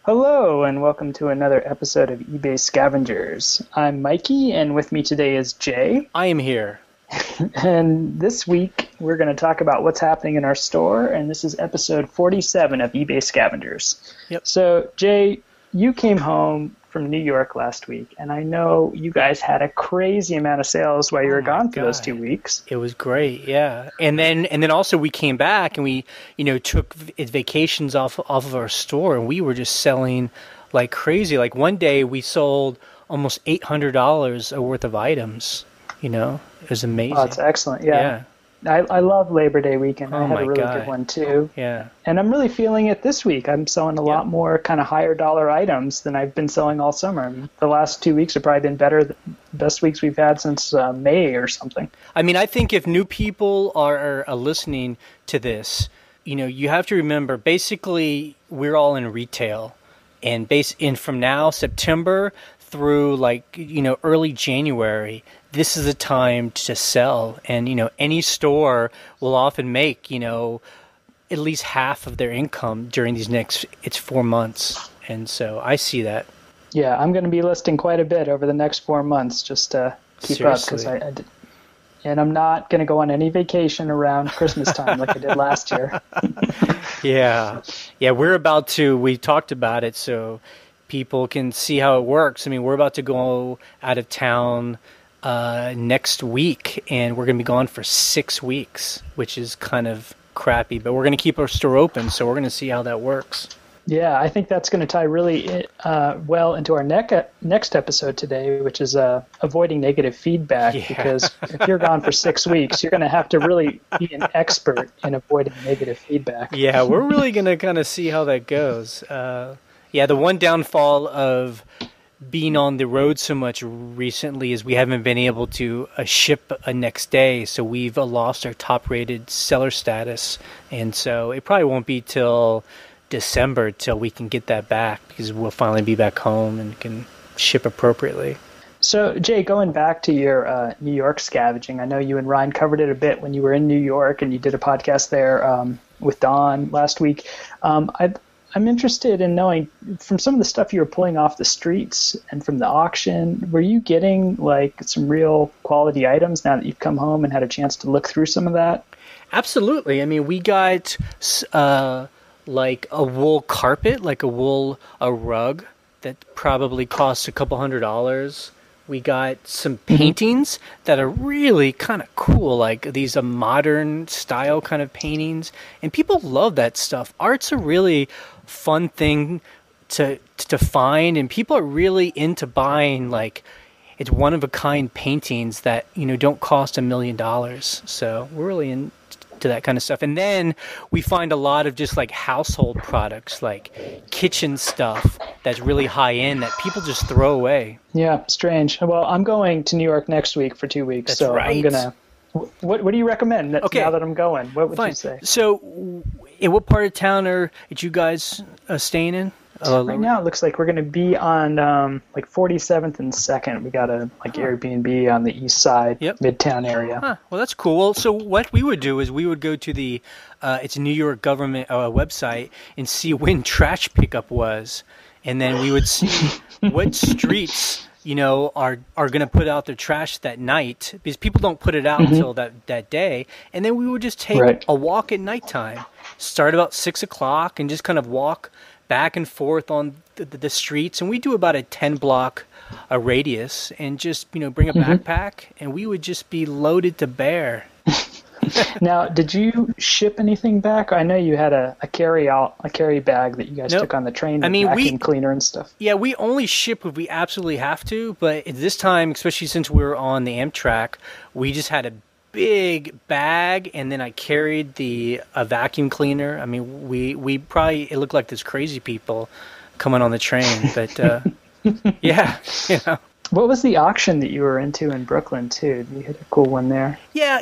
Hello, and welcome to another episode of eBay Scavengers. I'm Mikey, and with me today is Jay. I am here. And this week, we're going to talk about what's happening in our store, and this is episode 47 of eBay Scavengers. Yep. So, Jay, you came home from New York last week, and I know you guys had a crazy amount of sales while you were gone for those 2 weeks. It was great, yeah. And then also we came back and we, took vacations off of our store, and we were just selling like crazy. Like one day we sold almost $800 worth of items. It was amazing. Oh, that's excellent. Yeah. I love Labor Day weekend. I had a really good one too. Yeah. And I'm really feeling it this week. I'm selling a lot more kind of higher dollar items than I've been selling all summer. I mean, the last 2 weeks have probably been better, the best weeks we've had since May or something. I mean, I think if new people are listening to this, you have to remember, basically, we're all in retail. And from now, September through early January, this is a time to sell. And, any store will often make, at least half of their income during it's 4 months. And so I see that. Yeah, I'm going to be listing quite a bit over the next 4 months just to keep Seriously. up. And I'm not going to go on any vacation around Christmas time like I did last year. Yeah, we talked about it so people can see how it works. I mean, we're about to go out of town next week, and we're going to be gone for 6 weeks, which is kind of crappy, but we're going to keep our store open, so we're going to see how that works. Yeah, I think that's going to tie really well into our next episode today, which is avoiding negative feedback. Yeah. Because if you're gone for 6 weeks, you're going to have to really be an expert in avoiding negative feedback. Yeah, we're really going to kind of see how that goes. The one downfall of being on the road so much recently is we haven't been able to ship a next day, so we've lost our top-rated seller status, and so it probably won't be till December till we can get that back, because we'll finally be back home and can ship appropriately. So, Jay, going back to your New York scavenging, I know you and Ryan covered it a bit when you were in New York, and you did a podcast there with Don last week. I'm interested in knowing, from some of the stuff you were pulling off the streets and from the auction, were you getting some real quality items now that you've come home and had a chance to look through some of that? Absolutely. I mean, we got like a wool carpet, a rug that probably costs a couple $100. We got some paintings that are really kind of cool, like these modern style kind of paintings, and people love that stuff. Art's a really fun thing to find, and people are really into buying it's one of a kind paintings that don't cost $1 million. So we're really into that kind of stuff. And then we find a lot of just household products, like kitchen stuff that's really high end that people just throw away. Yeah, strange. Well, I'm going to New York next week for 2 weeks. That's so right. I'm gonna. What do you recommend now that I'm going? What would you say? So, in what part of town are you guys staying in? Right now, it looks like we're going to be on 47th and 2nd. We got a Airbnb on the east side, Midtown area. Huh. Well, that's cool. Well, so what we would do is we would go to the it's a New York government website and see when trash pickup was, and then we would see what streets are going to put out their trash that night, because people don't put it out until that day. And then we would just take a walk at nighttime, start about 6 o'clock, and just kind of walk back and forth on the streets. And we do about a 10-block radius, and just bring a backpack, and we would just be loaded to bear. Now, did you ship anything back? I know you had a carry bag that you guys took on the train with vacuum cleaner and stuff. Yeah, we only ship if we absolutely have to, but at this time, especially since we were on the Amtrak, we just had a big bag, and then I carried a vacuum cleaner. I mean, we probably, it looked like there's crazy people coming on the train, but yeah, What was the auction that you were into in Brooklyn, too? You had a cool one there. Yeah,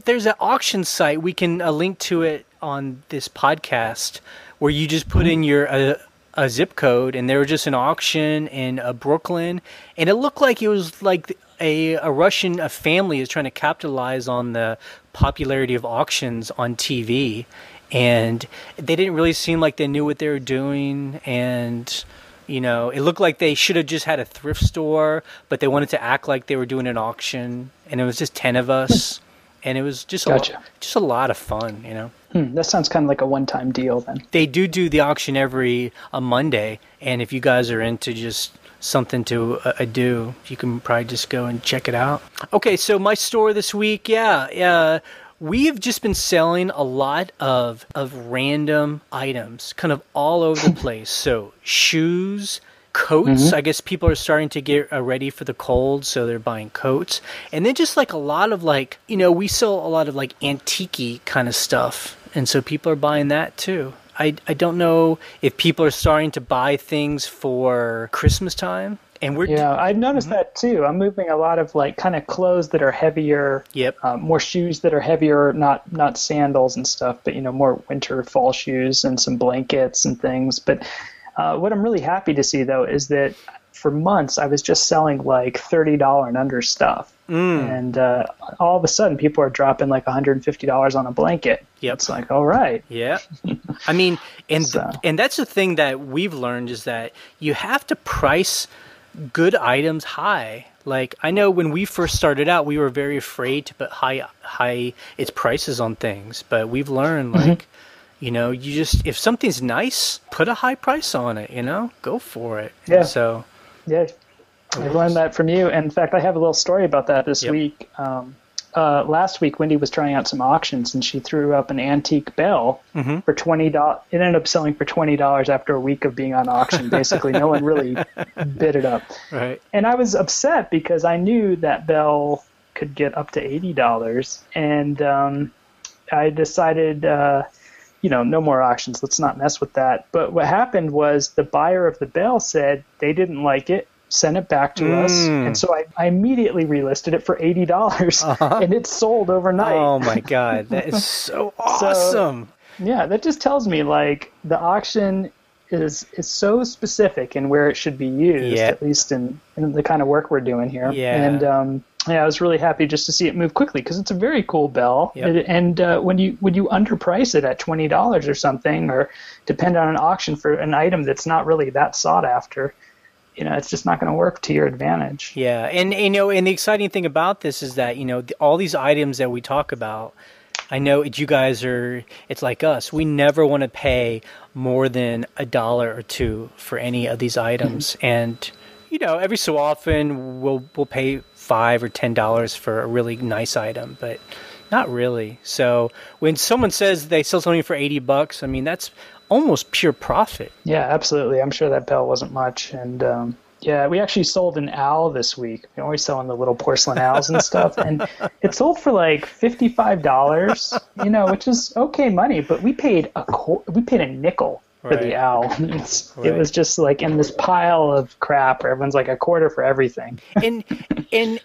there's an auction site. We can link to it on this podcast, where you just put in your a zip code, and there was just an auction in Brooklyn, and it looked like it was like a Russian family is trying to capitalize on the popularity of auctions on TV. and they didn't really seem like they knew what they were doing. And, you know, it looked like they should have just had a thrift store, but they wanted to act like they were doing an auction. And it was just 10 of us. And it was just a lot of fun, you know. That sounds kind of like a one-time deal then. They do the auction every Monday. And if you guys are into just something to do, you can probably just go and check it out. Okay, so my store this week, we have just been selling a lot of random items, kind of all over the place. So shoes, coats. I guess people are starting to get ready for the cold, so they're buying coats. And then just like a lot of like, you know, we sell a lot of like antique-y kind of stuff. And so people are buying that too. I don't know if people are starting to buy things for Christmas time. And I've noticed that too. I'm moving a lot of like kind of clothes that are heavier. Yep. More shoes that are heavier, not sandals and stuff, but, you know, more winter fall shoes and some blankets and things. But what I'm really happy to see though is that for months I was just selling like $30 and under stuff. And all of a sudden people are dropping like $150 on a blanket. Yep. It's like, all right. Yeah. I mean, and that's the thing that we've learned is that you have to price good items high. Like, I know when we first started out, we were very afraid to put high its prices on things, but we've learned like, you know, you just, if something's nice, put a high price on it, you know, go for it. Yeah. So, yeah. I learned that from you. And in fact, I have a little story about that this week. Last week, Wendy was trying out some auctions, and she threw up an antique bell for $20. It ended up selling for $20 after a week of being on auction. Basically, no one really bid it up. Right. And I was upset because I knew that bell could get up to $80, and I decided, you know, no more auctions. Let's not mess with that. But what happened was the buyer of the bell said they didn't like it, sent it back to us, and so I immediately relisted it for $80, and it sold overnight. Oh my God, that is so awesome! So, yeah, that just tells me like the auction is so specific in where it should be used, at least in the kind of work we're doing here. Yeah. And I was really happy just to see it move quickly because it's a very cool bell. Yep. And when you underprice it at $20 or something, or depend on an auction for an item that's not really that sought after, you know, it's just not going to work to your advantage. Yeah, and you know, and the exciting thing about this is that, you know, all these items that we talk about, I know you guys are, it's like us. We never want to pay more than $1 or $2 for any of these items. And, you know, every so often we'll pay $5 or $10 for a really nice item, but not really. So when someone says they sell something for $80, I mean, that's almost pure profit. Yeah, absolutely. I'm sure that bell wasn't much. And yeah, we actually sold an owl this week. We're always selling the little porcelain owls and stuff. And it sold for like $55, you know, which is okay money, but we paid a nickel for the owl. It was just like in this pile of crap where everyone's like a quarter for everything. And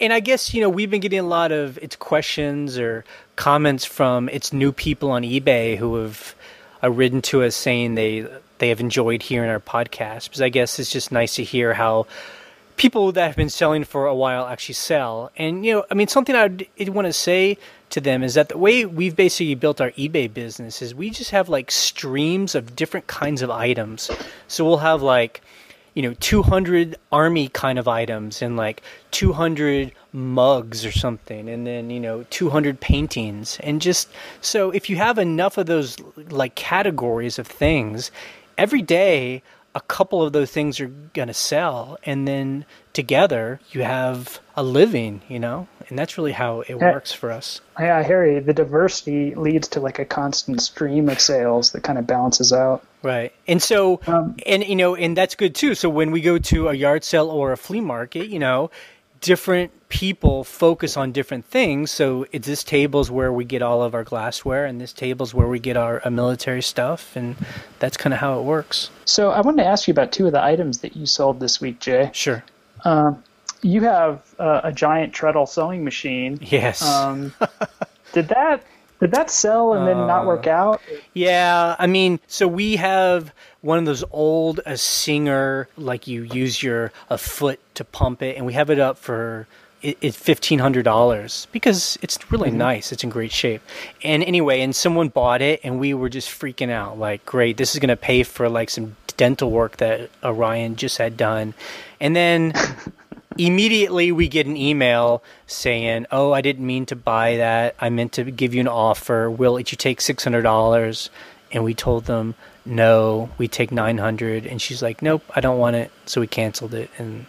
I guess, you know, we've been getting a lot of its questions or comments from its new people on eBay who have written to us saying they have enjoyed hearing our podcast, because I guess it's just nice to hear how people that have been selling for a while actually sell. And, you know, I mean, something I want to say to them is that the way we've basically built our eBay business is we just have like streams of different kinds of items. So we'll have like, you know, 200 army kind of items and like 200 mugs or something, and then, you know, 200 paintings. And just so if you have enough of those like categories of things, every day a couple of those things are going to sell, and then together you have a living, you know, and that's really how it works for us. Yeah, Harry, the diversity leads to like a constant stream of sales that kind of balances out. Right. And so, and, you know, and that's good too. So when we go to a yard sale or a flea market, you know, different people focus on different things. So this table's where we get all of our glassware, and this table's where we get our military stuff, and that's kind of how it works. So I wanted to ask you about two of the items that you sold this week, Jay. Sure. You have a giant treadle sewing machine. Yes. Did that sell and then not work out? Yeah, I mean, so we have one of those old Singer, like you use a foot to pump it, and we have it up for it's $1,500 because it's really nice. It's in great shape. And anyway, and someone bought it, and we were just freaking out. Like, great, this is going to pay for like some dental work that Orion just had done. And then immediately we get an email saying, "Oh, I didn't mean to buy that. I meant to give you an offer. Will you take $600?" And we told them, "No, we take $900." And she's like, "Nope, I don't want it." So we canceled it, and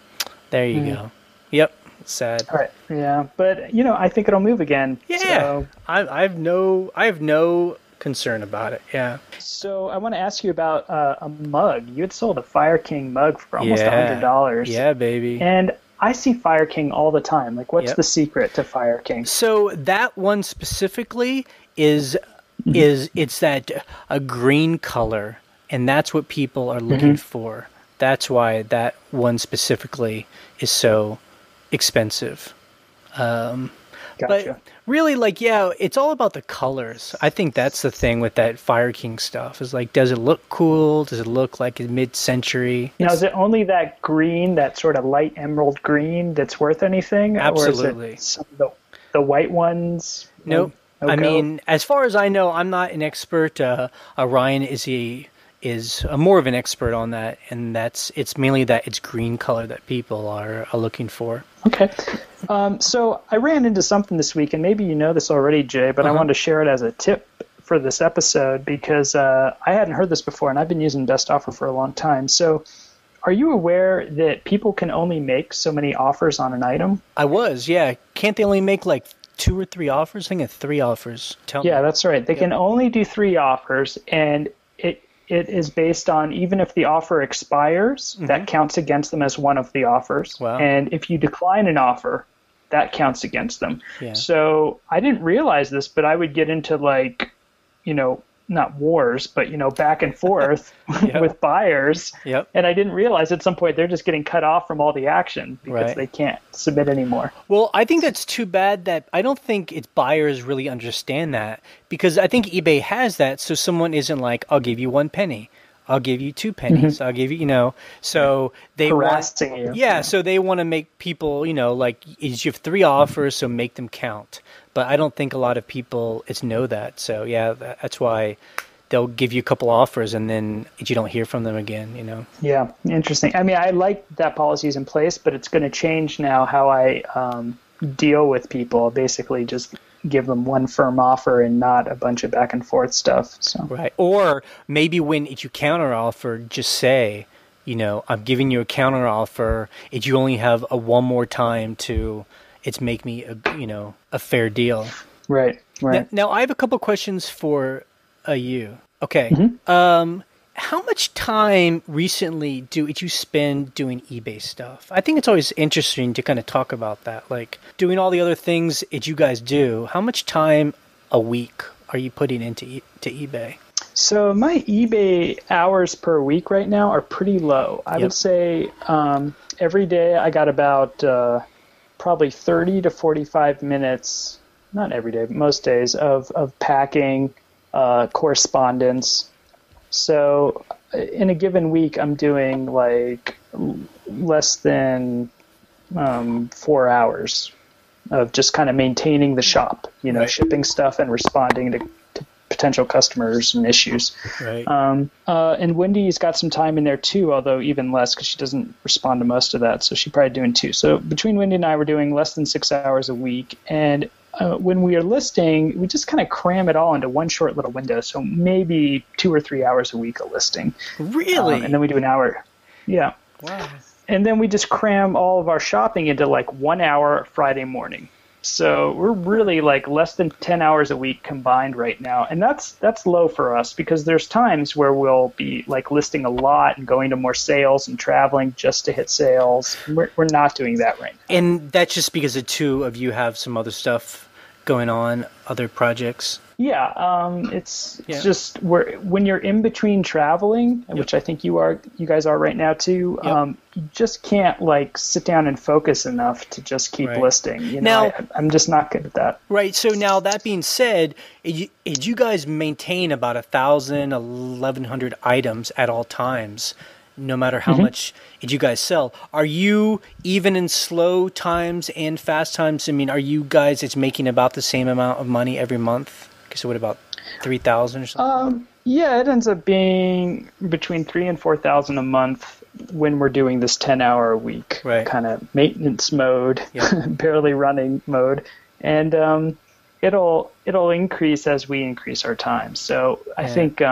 there you go. Yep. Sad. All right. Yeah, but I think it'll move again. Yeah. So. I have no concern about it. Yeah. So I want to ask you about a mug. You had sold a Fire King mug for almost $100. Yeah, baby. And I see Fire King all the time. Like, what's the secret to Fire King? So that one specifically is it's that a green color, and that's what people are looking for. That's why that one specifically is so expensive. Gotcha. But really, like, it's all about the colors. I think that's the thing with that Fire King stuff is like, does it look cool? Does it look like mid-century? Now, is it only that green, that sort of light emerald green, that's worth anything? Absolutely. Or is it some of the white ones? Nope. I mean, as far as I know, I'm not an expert. Orion is more of an expert on that, and it's mainly that it's green color that people are looking for. Okay. So I ran into something this week, and maybe you know this already, Jay, but I wanted to share it as a tip for this episode because I hadn't heard this before, and I've been using Best Offer for a long time. So are you aware that people can only make so many offers on an item? I was, yeah. Can't they only make like 2 or 3 offers? I think it's 3 offers. Tell me. Yeah, that's right. They can only do 3 offers, and it is based on even if the offer expires, that counts against them as one of the offers. Wow. And if you decline an offer, that counts against them. Yeah. So I didn't realize this, but I would get into not wars, but back and forth with buyers. Yep. And I didn't realize at some point they're just getting cut off from all the action because they can't submit anymore. Well, I think that's too bad that I don't think its buyers really understand that because I think eBay has that. So someone isn't like, I'll give you 1 penny. I'll give you 2 pennies. I'll give you, so they harassing you. Yeah. So they want to make people, like you have 3 offers, so make them count. But I don't think a lot of people know that. So yeah, that's why they'll give you a couple offers and then you don't hear from them again, Yeah, interesting. I mean, I like that policy is in place, but it's going to change now how I deal with people. Basically, just give them one firm offer and not a bunch of back and forth stuff. So right. Or maybe when you counter offer, just say, I'm giving you a counter offer. If you only have one more time to, make me a fair deal. Right. Now I have a couple questions for you. Okay. How much time recently did you spend doing eBay stuff? I think it's always interesting to kind of talk about that. Like doing all the other things that you guys do, how much time a week are you putting into to eBay? So my eBay hours per week right now are pretty low. I would say every day I got about probably 30 to 45 minutes, not every day, but most days, of packing, correspondence. So in a given week, I'm doing like less than 4 hours of just kind of maintaining the shop, shipping stuff and responding to potential customers and issues. Right. And Wendy's got some time in there too, although even less because she doesn't respond to most of that. So she's probably doing 2. So between Wendy and I, we're doing less than 6 hours a week. And when we are listing, we just kind of cram it all into one short little window. So maybe 2 or 3 hours a week of listing. Really? And then we do an hour. Yeah. Wow. And then we just cram all of our shopping into like 1 hour Friday morning. So we're really like less than 10 hours a week combined right now. And that's low for us because there's times where we'll be like listing a lot and going to more sales and traveling just to hit sales. We're not doing that right now. And that's just because the 2 of you have some other stuff going on, other projects? Yeah, it's just when you're in between traveling, which I think you guys are right now too. You just can't like sit down and focus enough to just keep listing. Now, I'm just not good at that. Right. So now that being said, you guys maintain about 1,000, 1,100 items at all times. no matter how much you guys sell. Are you, even in slow times and fast times, I mean, are you guys, it's making about the same amount of money every month? So what, about 3,000 or something? Yeah, it ends up being between 3,000 and 4,000 a month when we're doing this 10-hour a week kind of maintenance mode, barely running mode, and it'll increase as we increase our time. So I think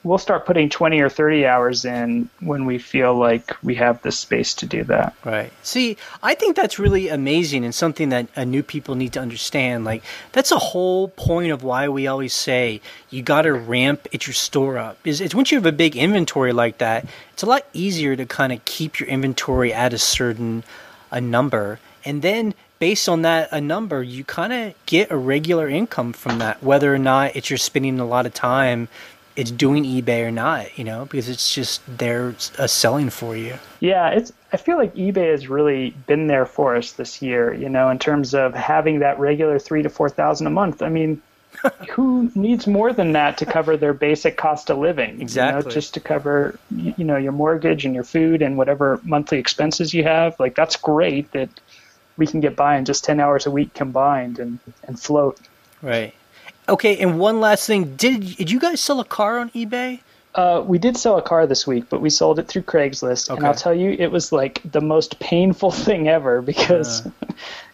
we'll start putting 20 or 30 hours in when we feel like we have the space to do that. Right. See, I think that's really amazing and something that new people need to understand. Like, that's a whole point of why we always say you got to ramp your store up. It's once you have a big inventory like that, it's a lot easier to kind of keep your inventory at a number. And then based on that, a number, you kind of get a regular income from that, whether or not you're spending a lot of time it's doing eBay or not, because it's just there selling for you. Yeah, I feel like eBay has really been there for us this year, in terms of having that regular 3,000 to 4,000 a month. I mean, who needs more than that to cover their basic cost of living? Exactly. Just to cover, your mortgage and your food and whatever monthly expenses you have. Like, that's great that we can get by in just 10 hours a week combined and float. Right. Okay, and one last thing. Did you guys sell a car on eBay? We did sell a car this week, but we sold it through Craigslist. Okay. And I'll tell you, it was like the most painful thing ever because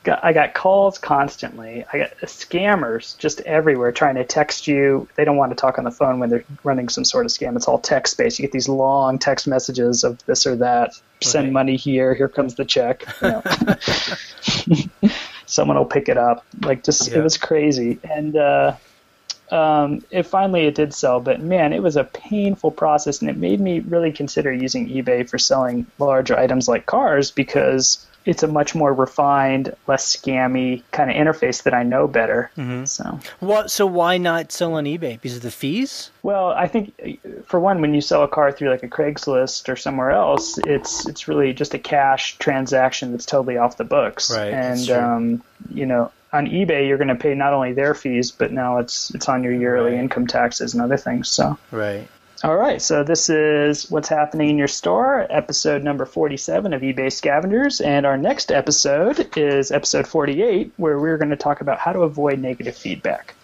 I got calls constantly. I got scammers just everywhere trying to text you. They don't want to talk on the phone when they're running some sort of scam. It's all text-based. You get these long text messages of this or that. Send money here. Here comes the check. Someone will pick it up. It was crazy. And it did sell, but man, it was a painful process, and it made me really consider using eBay for selling larger items like cars because it's a much more refined, less scammy kind of interface that I know better. Mm-hmm. So why not sell on eBay? Because of the fees? Well, I think for one, when you sell a car through like a Craigslist or somewhere else, it's really just a cash transaction that's totally off the books. Right. And on eBay, you're going to pay not only their fees, but now it's on your yearly income taxes and other things. So. Right. All right, so this is What's Happening in Your Store, episode number 47 of eBay Scavengers, and our next episode is episode 48, where we're going to talk about how to avoid negative feedback.